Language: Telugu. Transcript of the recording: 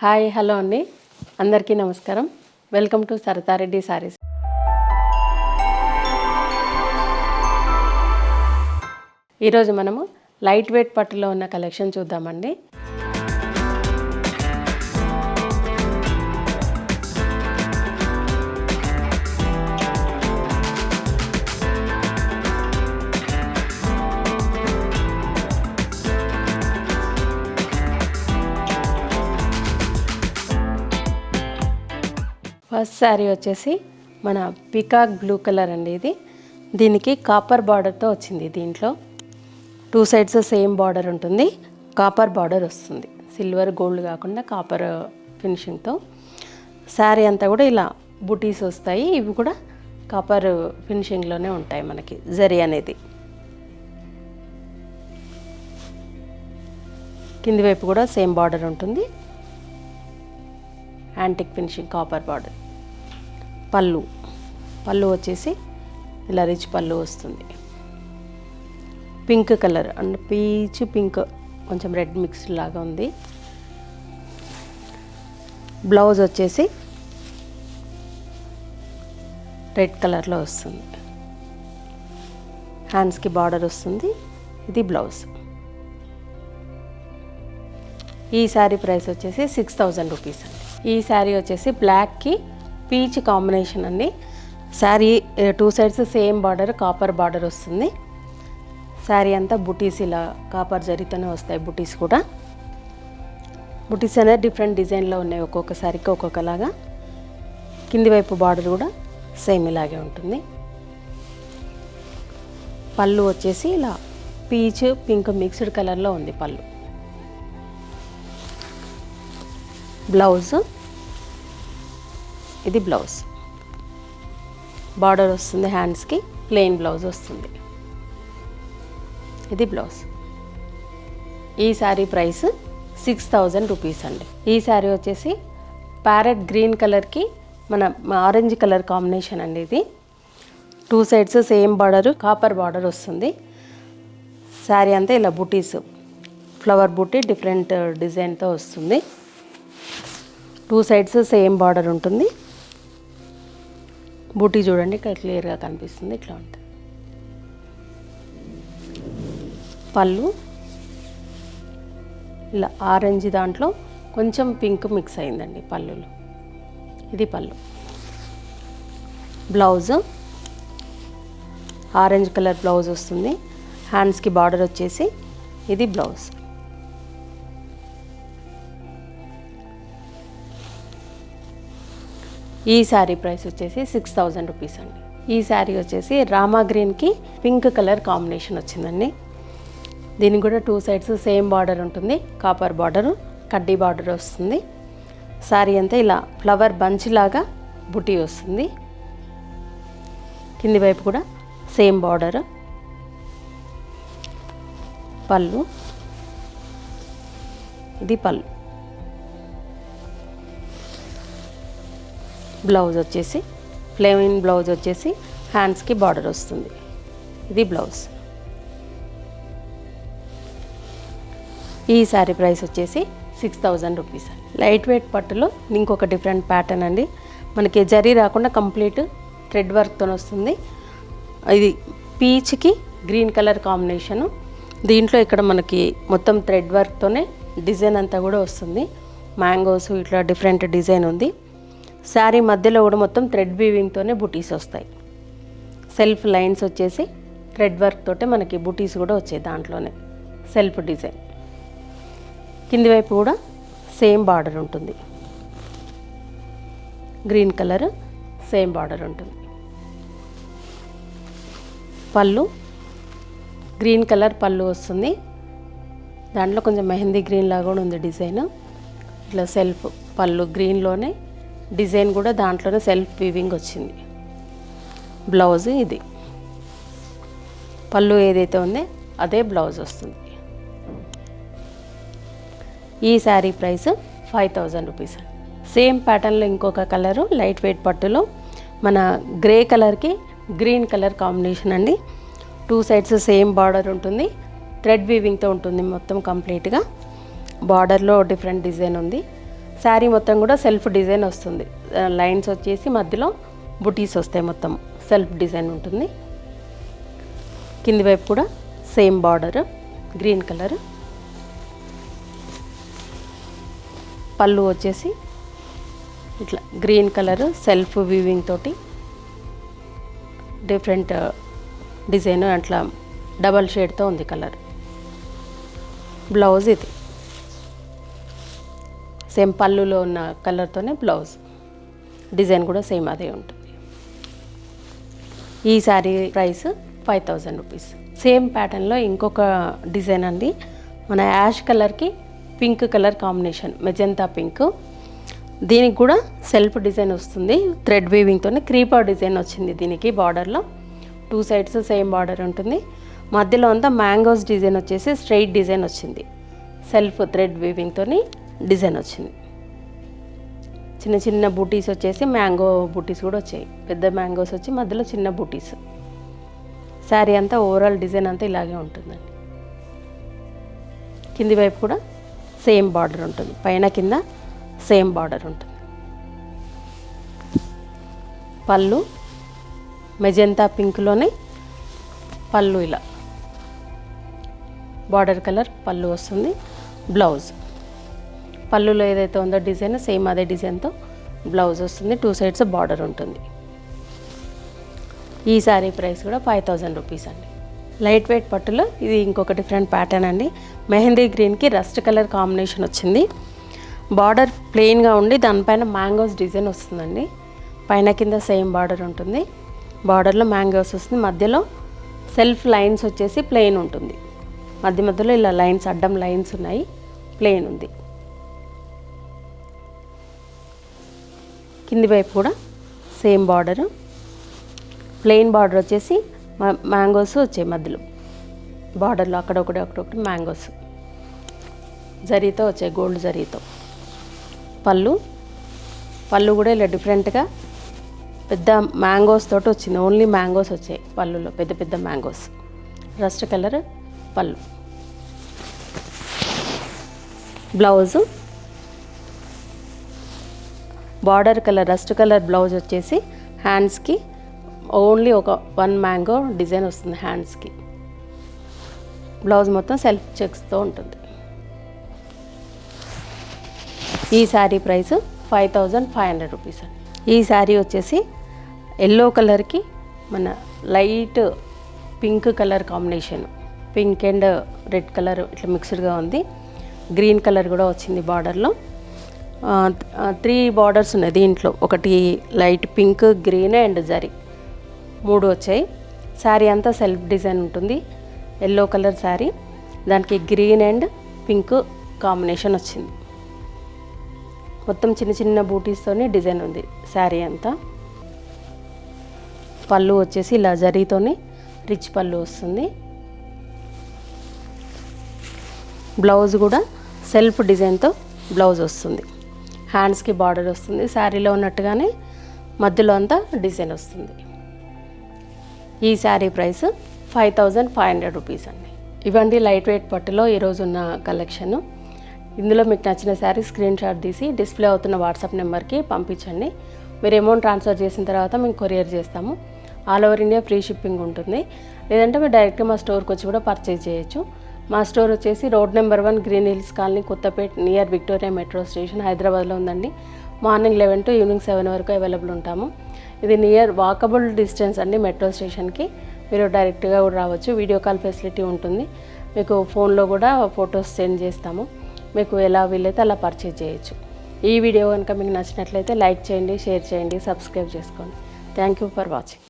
హాయ్ హలో అండి, అందరికీ నమస్కారం. Welcome to Saratha Reddy sarees. ఈరోజు మనము లైట్ వెయిట్ పట్టులో ఉన్న కలెక్షన్ చూద్దామండి. ఫస్ట్ శారీ వచ్చేసి మన పికాక్ బ్లూ కలర్ అండి. దీనికి కాపర్ బార్డర్తో వచ్చింది. దీంట్లో 2 సైడ్స్ సేమ్ బార్డర్ ఉంటుంది, కాపర్ బార్డర్ వస్తుంది. సిల్వర్ గోల్డ్ కాకుండా కాపర్ ఫినిషింగ్తో శారీ అంతా కూడా ఇలా బుటీస్ వస్తాయి. ఇవి కూడా కాపర్ ఫినిషింగ్లోనే ఉంటాయి. మనకి జరీ అనేది కింది వైపు కూడా సేమ్ బార్డర్ ఉంటుంది. Antique finishing copper border. పళ్ళు వచ్చేసి ఇలా రిచ్ పళ్ళు వస్తుంది. Pink colour and peach pink, కొంచెం రెడ్ మిక్స్ లాగా ఉంది. బ్లౌజ్ వచ్చేసి రెడ్ కలర్లో వస్తుంది. హ్యాండ్స్కి బార్డర్ వస్తుంది. ఇది బ్లౌజ్. ఈ శారీ ప్రైస్ వచ్చేసి 6000 రూపీస్ అండి. ఈ శారీ వచ్చేసి బ్లాక్కి పీచ్ కాంబినేషన్ అండి. Sari 2 sides same border, copper border వస్తుంది. శారీ అంతా బుటీస్ ఇలా కాపర్ జరీతోనే వస్తాయి. బుటీస్ కూడా బుటీస్ అనేది డిఫరెంట్ డిజైన్లో ఉన్నాయి. ఒక్కొక్క శారీకి ఒక్కొక్కలాగా. కింది వైపు బార్డర్ కూడా సేమ్ ఇలాగే ఉంటుంది. పళ్ళు వచ్చేసి ఇలా పీచ్ పింక్ మిక్స్డ్ కలర్లో ఉంది పళ్ళు. బ్లౌజ్ ఇది బ్లౌజ్. బార్డర్ వస్తుంది హ్యాండ్స్కి, ప్లెయిన్ బ్లౌజ్ వస్తుంది. ఇది బ్లౌజ్. ఈ శారీ ప్రైస్ 6000 రూపీస్ అండి. ఈ శారీ వచ్చేసి ప్యారెట్ గ్రీన్ కలర్కి మన ఆరెంజ్ కలర్ కాంబినేషన్ అండి. ఇది 2 sides same border, copper border వస్తుంది. శారీ అంతా ఇలా బుటీస్, ఫ్లవర్ బుటీ డిఫరెంట్ డిజైన్తో వస్తుంది. 2 సైడ్స్ సేమ్ బార్డర్ ఉంటుంది. బూటీ చూడండి, ఇక్కడ క్లియర్గా కనిపిస్తుంది. ఇట్లా ఉంటుంది. పళ్ళు ఇలా ఆరెంజ్ దాంట్లో కొంచెం పింక్ మిక్స్ అయిందండి పళ్ళులో. ఇది పళ్ళు. బ్లౌజ్ ఆరెంజ్ కలర్ బ్లౌజ్ వస్తుంది. హ్యాండ్స్కి బార్డర్ వచ్చేసి ఇది బ్లౌజ్. ఈ శారీ ప్రైస్ వచ్చేసి 6000 రూపీస్ అండి. ఈ శారీ వచ్చేసి రామా గ్రీన్కి పింక్ కలర్ కాంబినేషన్ వచ్చిందండి. దీనికి కూడా 2 సైడ్స్ సేమ్ బార్డర్ ఉంటుంది, కాపర్ బార్డర్, కడ్డీ బార్డర్ వస్తుంది. శారీ అంతా ఇలా ఫ్లవర్ బంచ్ లాగా బుటీ వస్తుంది. కింది వైపు కూడా సేమ్ బార్డర్. పళ్ళు ఇది పళ్ళు. బ్లౌజ్ వచ్చేసి ప్లెయిన్ బ్లౌజ్ వచ్చేసి హ్యాండ్స్కి బార్డర్ వస్తుంది. ఇది బ్లౌజ్. ఈ శారీ ప్రైస్ వచ్చేసి 6000 రూపీస్. లైట్ వెయిట్ పట్టులో ఇంకొక డిఫరెంట్ ప్యాటర్న్ అండి. మనకి జరీ రాకుండా కంప్లీట్ థ్రెడ్ వర్క్తో వస్తుంది. ఇది పీచ్కి గ్రీన్ కలర్ కాంబినేషను. దీంట్లో ఇక్కడ మనకి మొత్తం థ్రెడ్ వర్క్తోనే డిజైన్ అంతా కూడా వస్తుంది. మ్యాంగోస్ ఇట్లా డిఫరెంట్ డిజైన్ ఉంది. శారీ మధ్యలో కూడా మొత్తం థ్రెడ్ వీవింగ్తోనే బుటీస్ వస్తాయి. సెల్ఫ్ లైన్స్ వచ్చేసి థ్రెడ్ వర్క్ తోటే మనకి బుటీస్ కూడా వచ్చాయి. దాంట్లోనే సెల్ఫ్ డిజైన్. కింది వైపు కూడా సేమ్ బార్డర్ ఉంటుంది. గ్రీన్ కలర్ సేమ్ బార్డర్ ఉంటుంది. పళ్ళు గ్రీన్ కలర్ పళ్ళు వస్తుంది. దాంట్లో కొంచెం మెహందీ గ్రీన్ లాగా కూడా ఉంది డిజైన్. ఇట్లా సెల్ఫ్ పళ్ళు గ్రీన్లోనే డిజైన్ కూడా దాంట్లోనే సెల్ఫ్ వీవింగ్ వచ్చింది. బ్లౌజ్ ఇది. పళ్ళు ఏదైతే ఉందో అదే బ్లౌజ్ వస్తుంది. ఈ శారీ ప్రైస్ 5000 రూపీస్. సేమ్ ప్యాటర్న్లో ఇంకొక కలరు లైట్ వెయిట్ పట్టులో మన గ్రే కలర్కి గ్రీన్ కలర్ కాంబినేషన్ అండి. 2 సైడ్స్ సేమ్ బార్డర్ ఉంటుంది. థ్రెడ్ వీవింగ్తో ఉంటుంది మొత్తం కంప్లీట్గా. బార్డర్లో డిఫరెంట్ డిజైన్ ఉంది. శారీ మొత్తం కూడా సెల్ఫ్ డిజైన్ వస్తుంది. లైన్స్ వచ్చేసి మధ్యలో బుటీస్ వస్తాయి. మొత్తం సెల్ఫ్ డిజైన్ ఉంటుంది. కింది వైపు కూడా సేమ్ బార్డర్ గ్రీన్ కలర్. పళ్ళు వచ్చేసి ఇట్లా గ్రీన్ కలర్ సెల్ఫ్ వీవింగ్ తోటి డిఫరెంట్ డిజైన్ అట్లా డబల్ షేడ్తో ఉంది కలర్. బ్లౌజ్ ఇది సేమ్ పళ్ళులో ఉన్న కలర్తోనే బ్లౌజ్. డిజైన్ కూడా సేమ్ అదే ఉంటుంది. ఈ శారీ ప్రైస్ 5000 రూపీస్. సేమ్ ప్యాటర్న్లో ఇంకొక డిజైన్ అండి. మన యాష్ కలర్కి pink colour combination, magenta pink. దీనికి కూడా సెల్ఫ్ డిజైన్ వస్తుంది. థ్రెడ్ వీవింగ్తోనే క్రీపర్ డిజైన్ వచ్చింది దీనికి. బార్డర్లో 2 సైడ్స్ సేమ్ బార్డర్ ఉంటుంది. మధ్యలో అంతా మ్యాంగోస్ డిజైన్ వచ్చేసి స్ట్రైట్ డిజైన్ వచ్చింది. సెల్ఫ్ థ్రెడ్ వీవింగ్తోని డిజైన్ వచ్చింది. చిన్న చిన్న బూటీస్ వచ్చేసి మ్యాంగో బూటీస్ కూడా వచ్చాయి. పెద్ద మ్యాంగోస్ వచ్చి మధ్యలో చిన్న బూటీస్. శారీ అంతా ఓవరాల్ డిజైన్ అంతా ఇలాగే ఉంటుందండి. కింది వైపు కూడా సేమ్ బార్డర్ ఉంటుంది. పైన కింద సేమ్ బార్డర్ ఉంటుంది. పళ్ళు మెజెంతా పింక్లోనే పళ్ళు ఇలా బార్డర్ కలర్ పళ్ళు వస్తుంది. బ్లౌజ్ పళ్ళులో ఏదైతే ఉందో డిజైన్ సేమ్ అదే డిజైన్తో బ్లౌజ్ వస్తుంది. 2 సైడ్స్ బార్డర్ ఉంటుంది. ఈ శారీ ప్రైస్ కూడా 5000 రూపీస్ అండి. లైట్ వెయిట్ పట్టులో ఇది ఇంకొక డిఫరెంట్ ప్యాటర్న్ అండి. మెహందీ గ్రీన్కి రస్ట్ కలర్ కాంబినేషన్ వచ్చింది. బార్డర్ ప్లెయిన్గా ఉండి దానిపైన మ్యాంగోస్ డిజైన్ వస్తుందండి. పైన కింద సేమ్ బార్డర్ ఉంటుంది. బార్డర్లో మ్యాంగోస్ వస్తుంది. మధ్యలో సెల్ఫ్ లైన్స్ వచ్చేసి ప్లెయిన్ ఉంటుంది. మధ్యలో ఇలా లైన్స్ అడ్డం లైన్స్ ఉన్నాయి. ప్లెయిన్ ఉంది. కింది వైపు కూడా సేమ్ బార్డరు. ప్లెయిన్ బార్డర్ వచ్చేసి మ్యాంగోస్ వచ్చాయి మధ్యలో బార్డర్లో అక్కడొకటి మ్యాంగోస్ జరీతో వచ్చాయి, గోల్డ్ జరీతో. పళ్ళు కూడా ఇలా డిఫరెంట్గా పెద్ద మ్యాంగోస్ తోటి వచ్చింది. ఓన్లీ మ్యాంగోస్ వచ్చాయి పళ్ళులో, పెద్ద పెద్ద మ్యాంగోస్. రస్ట్ కలర్ పళ్ళు. Blouse border colour rust colour blouse వచ్చేసి హ్యాండ్స్కి ఓన్లీ ఒక 1 మ్యాంగో డిజైన్ వస్తుంది హ్యాండ్స్కి. బ్లౌజ్ మొత్తం సెల్ఫ్ చెక్స్తో ఉంటుంది. ఈ శారీ ప్రైస్ 5500 రూపీస్ అండి. ఈ శారీ వచ్చేసి ఎల్లో కలర్కి మన light pink colour combination. Pink and red colour ఇట్లా మిక్స్డ్గా ఉంది. గ్రీన్ కలర్ కూడా వచ్చింది బార్డర్లో. 3 బార్డర్స్ ఉన్నాయి దీంట్లో. ఒకటి light pink, green and zari 3 వచ్చాయి. శారీ అంతా సెల్ఫ్ డిజైన్ ఉంటుంది. ఎల్లో కలర్ శారీ, దానికి గ్రీన్ అండ్ పింక్ కాంబినేషన్ వచ్చింది. మొత్తం చిన్న చిన్న బూటీస్తోని డిజైన్ ఉంది శారీ అంతా. పళ్ళు వచ్చేసి ఇలా జరీతోని రిచ్ పళ్ళు వస్తుంది. బ్లౌజ్ కూడా సెల్ఫ్ డిజైన్తో బ్లౌజ్ వస్తుంది. హ్యాండ్స్కి బార్డర్ వస్తుంది. శారీలో ఉన్నట్టుగానే మధ్యలో అంతా డిజైన్ వస్తుంది. ఈ శారీ ప్రైస్ 5500 రూపీస్ అండి. ఇవండి లైట్ వెయిట్ పట్టులో ఈరోజు ఉన్న కలెక్షన్. ఇందులో మీకు నచ్చిన శారీ స్క్రీన్ షాట్ తీసి డిస్ప్లే అవుతున్న వాట్సాప్ నెంబర్కి పంపించండి. మీరు అమౌంట్ ట్రాన్స్ఫర్ చేసిన తర్వాత మేము కొరియర్ చేస్తాము. All over India free shipping ఉంటుంది. లేదంటే మీరు డైరెక్ట్గా మా స్టోర్కి వచ్చి కూడా పర్చేజ్ చేయొచ్చు. మా స్టోర్ వచ్చేసి road number 1 green hills colony, Kothapet, near Victoria metro station, హైదరాబాద్లో ఉందండి. మార్నింగ్ 11 to ఈవినింగ్ 7 వరకు అవైలబుల్ ఉంటాము. ఇది నియర్ వాకబుల్ డిస్టెన్స్ అండి మెట్రో స్టేషన్కి. మీరు డైరెక్ట్గా కూడా రావచ్చు. వీడియో కాల్ ఫెసిలిటీ ఉంటుంది. మీకు ఫోన్లో కూడా ఫొటోస్ సెండ్ చేస్తాము. మీకు ఎలా వీలైతే అలా పర్చేజ్ చేయొచ్చు. ఈ వీడియో కనుక మీకు నచ్చినట్లయితే లైక్ చేయండి, షేర్ చేయండి, సబ్స్క్రైబ్ చేసుకోండి. Thank you for watching.